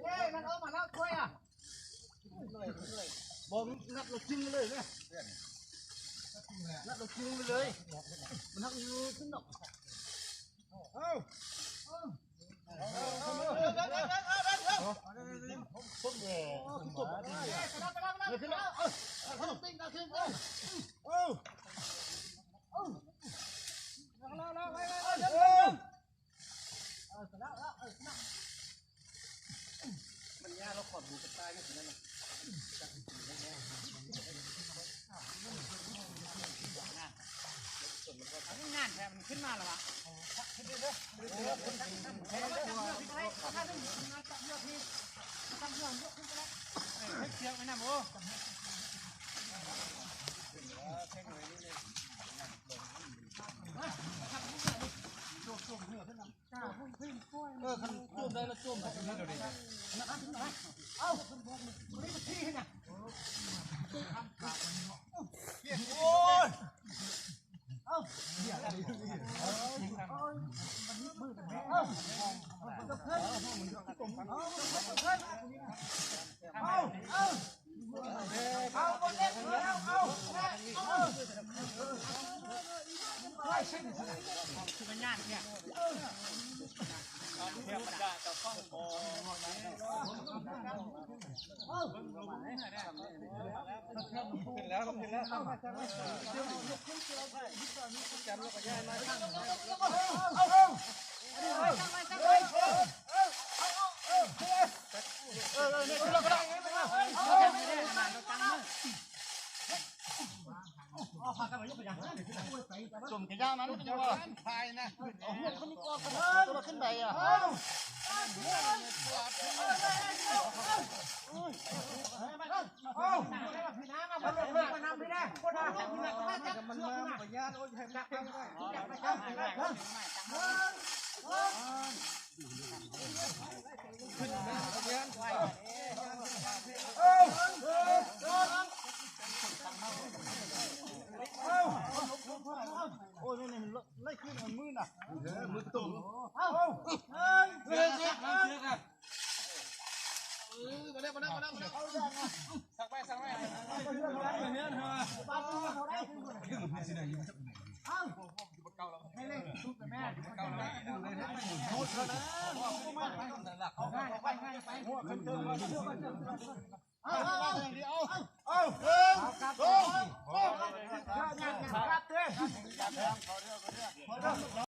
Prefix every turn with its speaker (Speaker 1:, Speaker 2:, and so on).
Speaker 1: เฮ้ยมันออกมาแล้วถ้วยอ่ะบอกนัดเราจิ้มเลยเนี่ยนัดเราจิ้มเลยมันทักยืนขึ้นดอกต้นแหวนต้นแหวนเลยขึ้นแล้วเขาต้องติ้งตาขึ้นเลยมันยากเราขอดหูกระต่ายไม่ถึงนั่นหรอกงานแทนมันขึ้นมาหรอวะขึ้นไปเลยเชือกไม่น่าโม่จุ่มเหนือขึ้นมาคันจุ่มได้แล้วจุ่มแบบนี้เลยเอ้าคนนี้มันที่เนี่ยโอ้ยเอ้ามันมืดเอ้ามันจะขึ้นเอาคนเล็กเอาคือมันยากเนี่ยเทียบกับเจ้าข้องโอ้ขึ้นแล้วขึ้นแล้วจำแล้วก็ย้ายมาเนี่ยขึ้นแล้วก็ได้จุ่มกระยามันจะว่าพายนะเอาหัวขึ้นก้อนตัวขึ้นไปอ่ะโอ้ยนี่มันไล่ขึ้นมันมืดอ่ะมืดตุ่มเชือกอ่ะมาแล้วสักไปเนี่ยเถอะบ้านเขาได้ขึ้นหมดเลยสิได้ยังจะไหนให้เล่นชุดแม่เก่าแล้วหมดแล้วนะไปหัวขึ้นเเอา